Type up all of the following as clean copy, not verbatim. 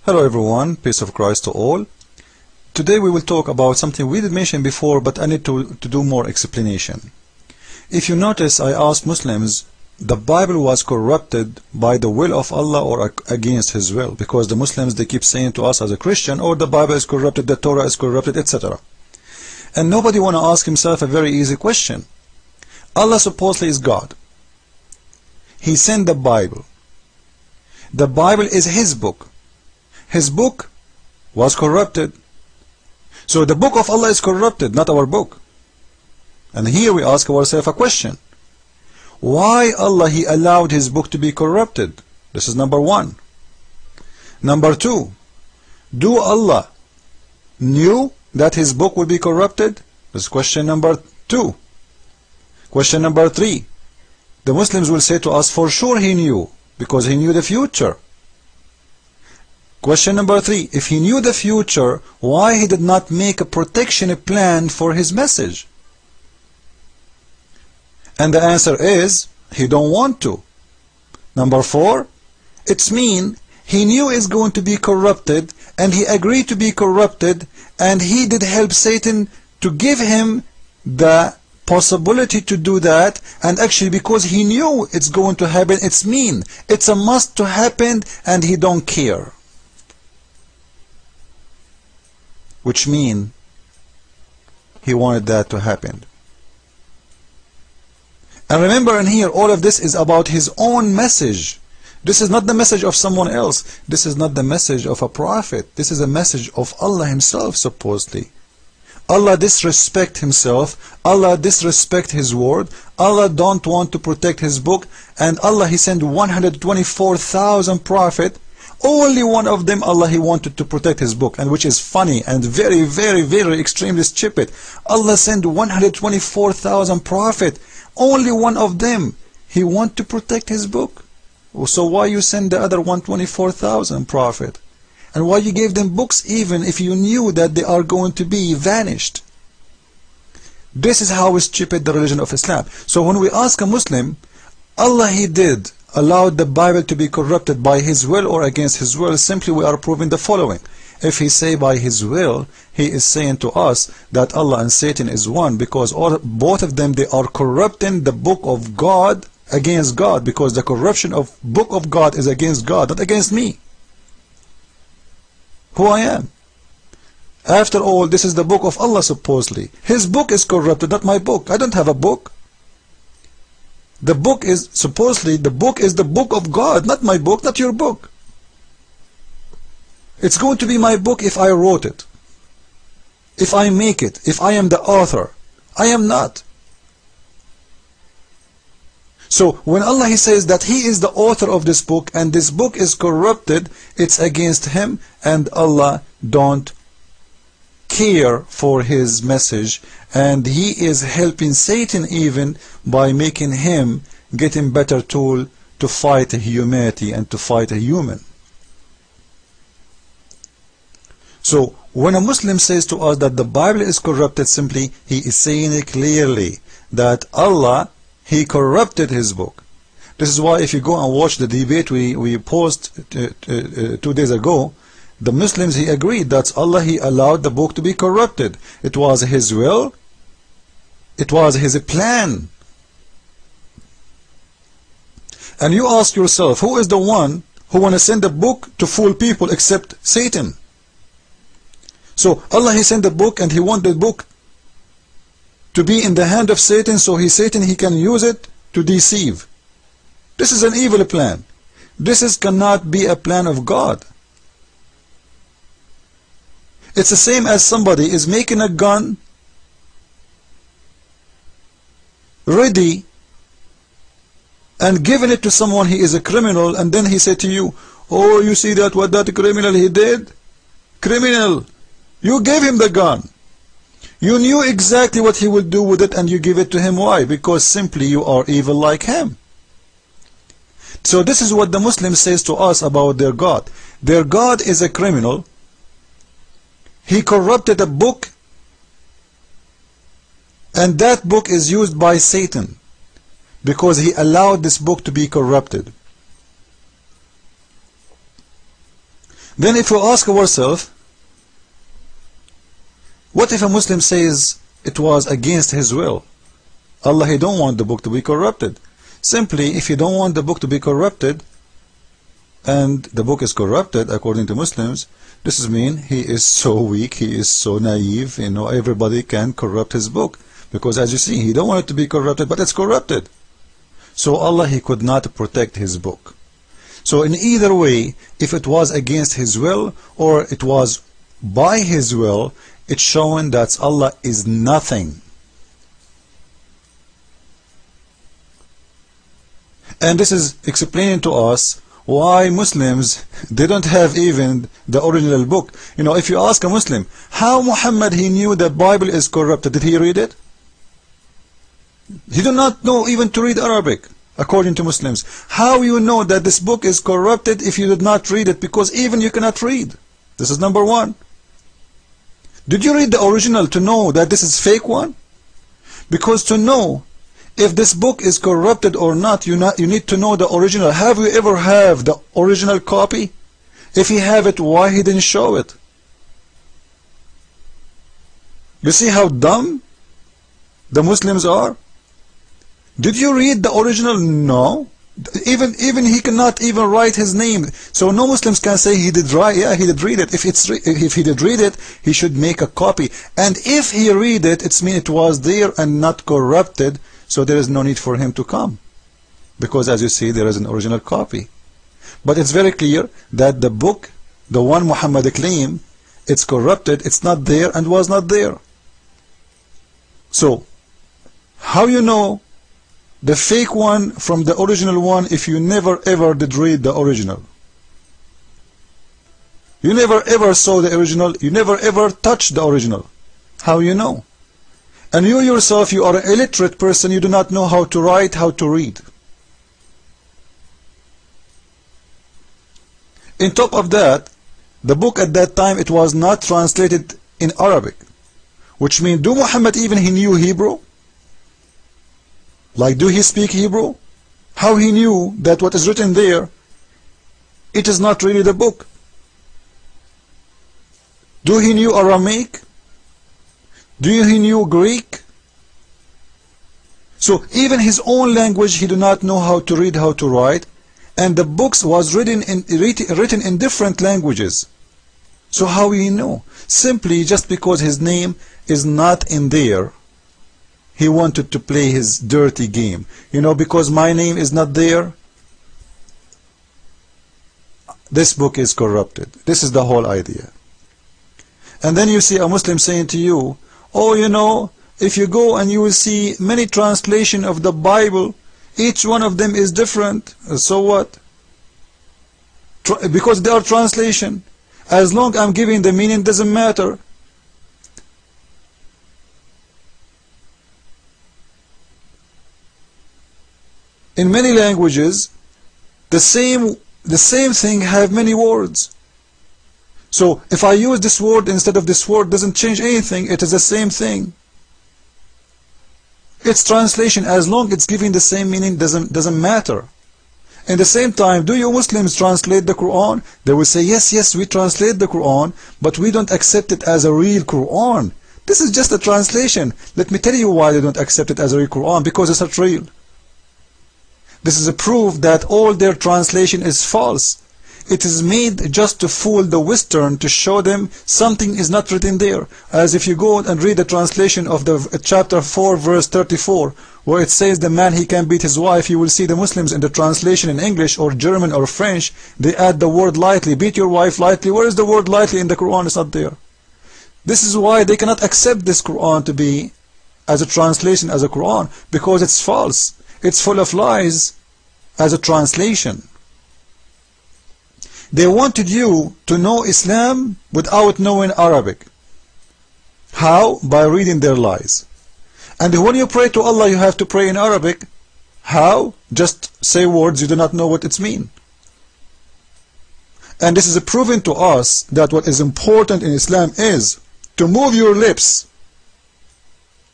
Hello everyone, peace of Christ to all. Today we will talk about something we did mention before, but I need to do more explanation. If you notice, I asked Muslims, the Bible was corrupted by the will of Allah or against His will, because the Muslims, they keep saying to us as a Christian, oh, the Bible is corrupted, the Torah is corrupted, etc. And nobody want to ask himself a very easy question. Allah supposedly is God. He sent the Bible. The Bible is His book. His book was corrupted. So the book of Allah is corrupted, not our book. And here we ask ourselves a question. Why Allah He allowed His book to be corrupted? This is number one. Number two, do Allah knew that His book will be corrupted? This is question number two. Question number three, the Muslims will say to us, for sure He knew, because He knew the future. Question number three, if He knew the future, why He did not make a protection plan for His message? And the answer is, He don't want to. Number four, it's mean He knew it's going to be corrupted, and He agreed to be corrupted, and He did help Satan to give him the possibility to do that, and actually because He knew it's going to happen, it's mean it's a must to happen, and He don't care. Which mean He wanted that to happen. And remember, in here, all of this is about His own message. This is not the message of someone else. This is not the message of a prophet. This is a message of Allah Himself, supposedly. Allah disrespect Himself. Allah disrespect His word. Allah don't want to protect His book. And Allah, He sent 124,000 prophets. Only one of them, Allah, He wanted to protect His book, and which is funny and very, very, very extremely stupid. Allah sent 124,000 prophets. Only one of them, He want to protect His book. So why you send the other 124,000 prophet? And why you gave them books even if you knew that they are going to be vanished? This is how stupid the religion of Islam. So when we ask a Muslim, Allah He did allow the Bible to be corrupted by His will or against His will, simply we are proving the following. If He say by His will, He is saying to us that Allah and Satan is one, because both of them, they are corrupting the book of God against God, because the corruption of book of God is against God, not against me, who I am. After all, this is the book of Allah supposedly. His book is corrupted, not my book. I don't have a book. The book is, supposedly, the book is the book of God, not my book, not your book. It's going to be my book if I wrote it, if I make it, if I am the author. I am not. So when Allah He says that He is the author of this book and this book is corrupted, it's against Him, and Allah don't care for His message, and He is helping Satan even by making him getting better tool to fight humanity and to fight a human. So when a Muslim says to us that the Bible is corrupted, simply he is saying it clearly that Allah, He corrupted His book. This is why if you go and watch the debate we posted 2 days ago, the Muslims, He agreed that Allah, He allowed the book to be corrupted. It was His will. It was His plan. And you ask yourself, who is the one who want to send a book to fool people except Satan? So Allah, He sent the book, and He want the book to be in the hand of Satan, so Satan he can use it to deceive. This is an evil plan. This cannot be a plan of God. It's the same as somebody is making a gun ready and giving it to someone, he is a criminal, and then he said to you, oh, you see that what that criminal he did? Criminal, you gave him the gun. You knew exactly what he would do with it, and you give it to him. Why? Because simply you are evil like him. So this is what the Muslim says to us about their God. Their God is a criminal. He corrupted a book, and that book is used by Satan because he allowed this book to be corrupted. Then if we ask ourselves, what if a Muslim says it was against his will? Allah, He don't want the book to be corrupted. Simply, if He don't want the book to be corrupted, and the book is corrupted according to Muslims, this is mean He is so weak, He is so naive, everybody can corrupt His book. Because as you see, He don't want it to be corrupted, but it's corrupted. So Allah, He could not protect His book. So in either way, if it was against His will or it was by His will, it's showing that Allah is nothing. And this is explaining to us why Muslims, they don't have even the original book. If you ask a Muslim, how Muhammad he knew the Bible is corrupted, did he read it? He do not know even to read Arabic, according to Muslims. How you know that this book is corrupted if you did not read it? Because even you cannot read. This is number one. Did you read the original to know that this is fake one? Because to know if this book is corrupted or not, you need to know the original. Have you ever have the original copy? If you have it, why he didn't show it? You see how dumb the Muslims are? Did you read the original? No. Even he cannot even write his name. So no Muslims can say he did write. Yeah, he did read it. If he did read it, he should make a copy. And if he read it, it's mean it was there and not corrupted. So there is no need for him to come, because as you see, there is an original copy. But it's very clear that the book, the one Muhammad claimed, it's corrupted, it's not there and was not there. So how you know the fake one from the original one if you never ever did read the original? You never ever saw the original, you never ever touched the original. How you know? And you yourself, you are an illiterate person, you do not know how to write, how to read. In top of that, the book at that time, it was not translated in Arabic. Which means, do Muhammad even he knew Hebrew? Like, do he speak Hebrew? How he knew that what is written there, it is not really the book? Do he knew Aramaic? Do he knew Greek? So even his own language he do not know how to read, how to write, and the books was written in different languages. So how he know? Simply just because his name is not in there, he wanted to play his dirty game. Because my name is not there, this book is corrupted. This is the whole idea. And then you see a Muslim saying to you, oh, if you go and you will see many translations of the Bible, each one of them is different. So what? Because they are translation. As long as I'm giving the meaning, doesn't matter. In many languages, the same thing have many words. So if I use this word instead of this word, doesn't change anything. It is the same thing. It's translation. As long as it's giving the same meaning, doesn't matter. In the same time, do you Muslims translate the Quran? They will say, yes, we translate the Quran, but we don't accept it as a real Quran. This is just a translation. Let me tell you why they don't accept it as a real Quran. Because it's not real. This is a proof that all their translation is false. It is made just to fool the Western, to show them something is not written there. As if you go and read the translation of the chapter 4 verse 34, where it says the man he can beat his wife, you will see the Muslims in the translation in English or German or French, they add the word lightly, beat your wife lightly. Where is the word lightly in the Quran? It's not there. This is why they cannot accept this Quran to be as a translation, as a Quran, because it's false. It's full of lies as a translation. They wanted you to know Islam without knowing Arabic. How? By reading their lies. And when you pray to Allah, you have to pray in Arabic. How? Just say words you do not know what it means. And this is proven to us that what is important in Islam is to move your lips,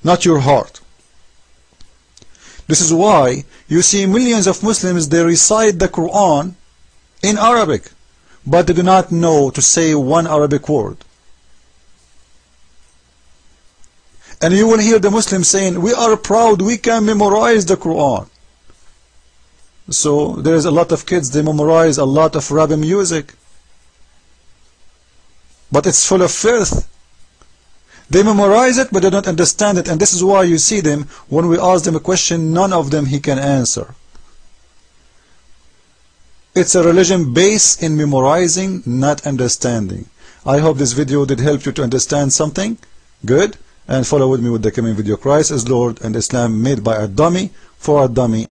not your heart. This is why you see millions of Muslims, they recite the Quran in Arabic. but they do not know to say one Arabic word. And you will hear the Muslims saying, we are proud, we can memorize the Quran. So there is a lot of kids, they memorize a lot of Arabic music, but it's full of filth. They memorize it, but they don't understand it, and this is why you see them, when we ask them a question, none of them he can answer. It's a religion based in memorizing, not understanding. I hope this video did help you to understand something good, and follow with me with the coming video. Christ is Lord, and Islam made by a dummy for a dummy.